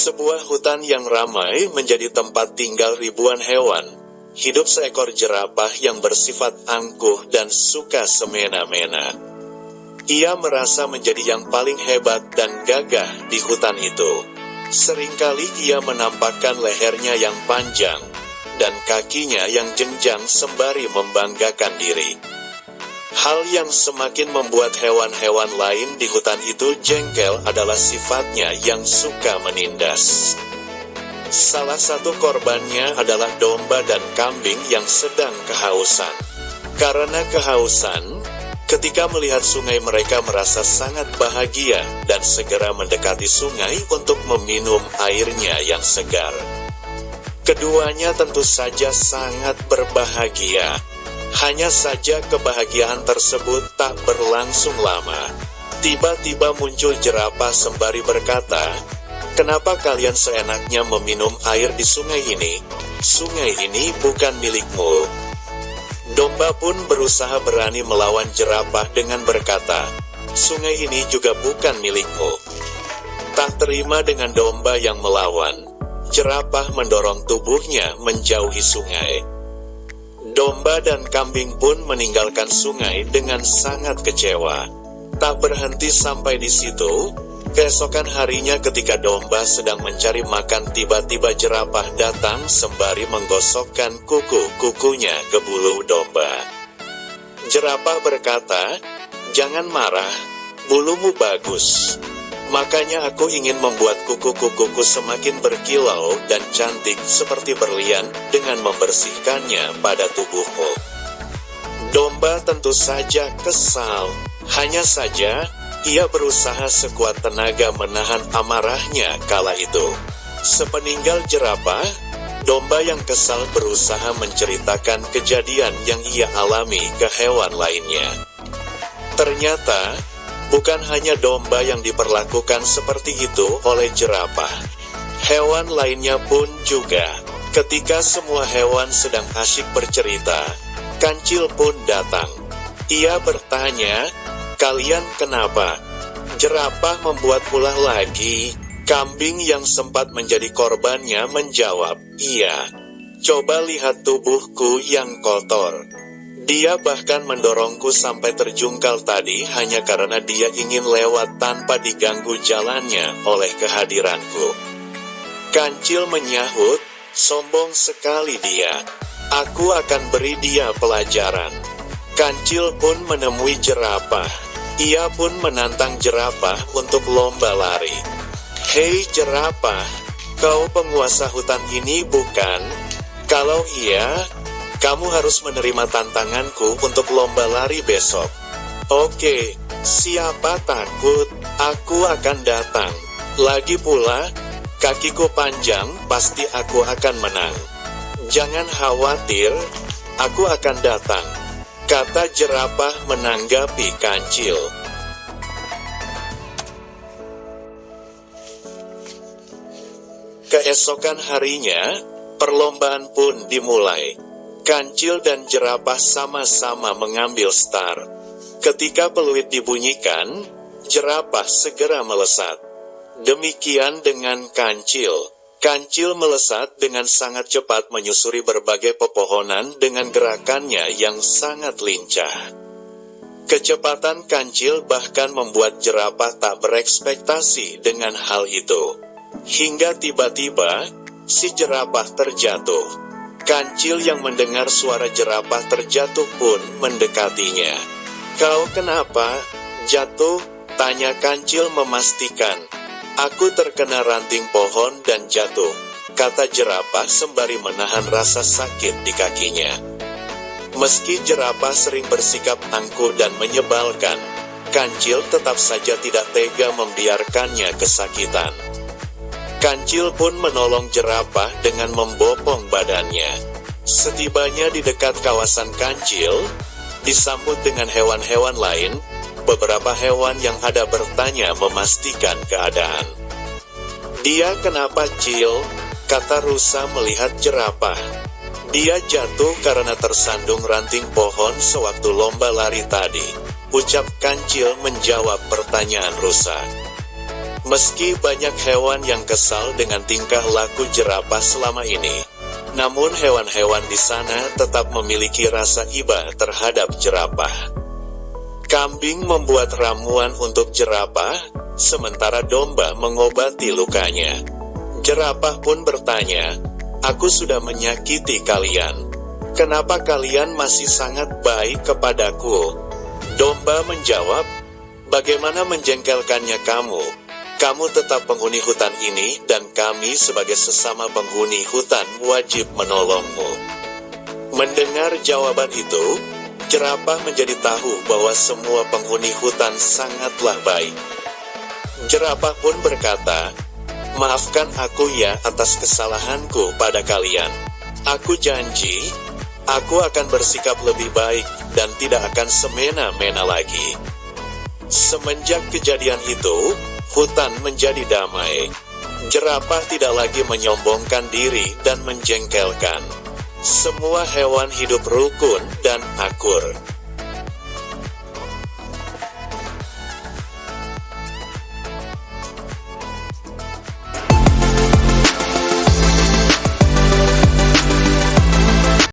Sebuah hutan yang ramai menjadi tempat tinggal ribuan hewan. Hidup seekor jerapah yang bersifat angkuh dan suka semena-mena. Ia merasa menjadi yang paling hebat dan gagah di hutan itu. Seringkali ia menampakkan lehernya yang panjang dan kakinya yang jenjang sembari membanggakan diri. Hal yang semakin membuat hewan-hewan lain di hutan itu jengkel adalah sifatnya yang suka menindas. Salah satu korbannya adalah domba dan kambing yang sedang kehausan. Karena kehausan, ketika melihat sungai mereka merasa sangat bahagia dan segera mendekati sungai untuk meminum airnya yang segar. Keduanya tentu saja sangat berbahagia. Hanya saja kebahagiaan tersebut tak berlangsung lama. Tiba-tiba muncul jerapah sembari berkata, "Kenapa kalian seenaknya meminum air di sungai ini? Sungai ini bukan milikmu." Domba pun berusaha berani melawan jerapah dengan berkata, "Sungai ini juga bukan milikmu." Tak terima dengan domba yang melawan, jerapah mendorong tubuhnya menjauhi sungai. Domba dan kambing pun meninggalkan sungai dengan sangat kecewa. Tak berhenti sampai di situ, keesokan harinya ketika domba sedang mencari makan tiba-tiba jerapah datang sembari menggosokkan kuku-kukunya ke bulu domba. Jerapah berkata, "Jangan marah, bulumu bagus. Makanya aku ingin membuat kuku-kukuku semakin berkilau dan cantik seperti berlian dengan membersihkannya pada tubuhmu." Domba tentu saja kesal. Hanya saja, ia berusaha sekuat tenaga menahan amarahnya kala itu. Sepeninggal jerapah, domba yang kesal berusaha menceritakan kejadian yang ia alami ke hewan lainnya. Ternyata, bukan hanya domba yang diperlakukan seperti itu oleh jerapah. Hewan lainnya pun juga. Ketika semua hewan sedang asyik bercerita, kancil pun datang. Ia bertanya, "Kalian kenapa?" Jerapah membuat ulah lagi. Kambing yang sempat menjadi korbannya menjawab, "Iya. Coba lihat tubuhku yang kotor. Dia bahkan mendorongku sampai terjungkal tadi hanya karena dia ingin lewat tanpa diganggu jalannya oleh kehadiranku." Kancil menyahut, "Sombong sekali dia. Aku akan beri dia pelajaran." Kancil pun menemui jerapah. Ia pun menantang jerapah untuk lomba lari. "Hei jerapah, kau penguasa hutan ini bukan? Kalau iya, kamu harus menerima tantanganku untuk lomba lari besok." "Oke, siapa takut, aku akan datang. Lagi pula, kakiku panjang, pasti aku akan menang." "Jangan khawatir, aku akan datang," kata jerapah menanggapi kancil. Keesokan harinya, perlombaan pun dimulai. Kancil dan jerapah sama-sama mengambil star. Ketika peluit dibunyikan, jerapah segera melesat. Demikian dengan kancil. Kancil melesat dengan sangat cepat menyusuri berbagai pepohonan dengan gerakannya yang sangat lincah. Kecepatan kancil bahkan membuat jerapah tak berekspektasi dengan hal itu. Hingga tiba-tiba, si jerapah terjatuh. Kancil yang mendengar suara jerapah terjatuh pun mendekatinya. "Kau kenapa jatuh?" tanya kancil memastikan. "Aku terkena ranting pohon dan jatuh," kata jerapah sembari menahan rasa sakit di kakinya. Meski jerapah sering bersikap angkuh dan menyebalkan, kancil tetap saja tidak tega membiarkannya kesakitan. Kancil pun menolong jerapah dengan membopong badannya. Setibanya di dekat kawasan kancil, disambut dengan hewan-hewan lain, beberapa hewan yang ada bertanya memastikan keadaan. "Dia kenapa, Cil?" kata rusa melihat jerapah. "Dia jatuh karena tersandung ranting pohon sewaktu lomba lari tadi," ucap kancil menjawab pertanyaan rusa. Meski banyak hewan yang kesal dengan tingkah laku jerapah selama ini, namun hewan-hewan di sana tetap memiliki rasa iba terhadap jerapah. Kambing membuat ramuan untuk jerapah, sementara domba mengobati lukanya. Jerapah pun bertanya, "Aku sudah menyakiti kalian. Kenapa kalian masih sangat baik kepadaku?" Domba menjawab, "Bagaimana menjengkelkannya kamu? Kamu tetap penghuni hutan ini dan kami sebagai sesama penghuni hutan wajib menolongmu." Mendengar jawaban itu, jerapah menjadi tahu bahwa semua penghuni hutan sangatlah baik. Jerapah pun berkata, "Maafkan aku ya atas kesalahanku pada kalian. Aku janji, aku akan bersikap lebih baik dan tidak akan semena-mena lagi." Semenjak kejadian itu, hutan menjadi damai. Jerapah tidak lagi menyombongkan diri dan menjengkelkan. Semua hewan hidup rukun dan akur.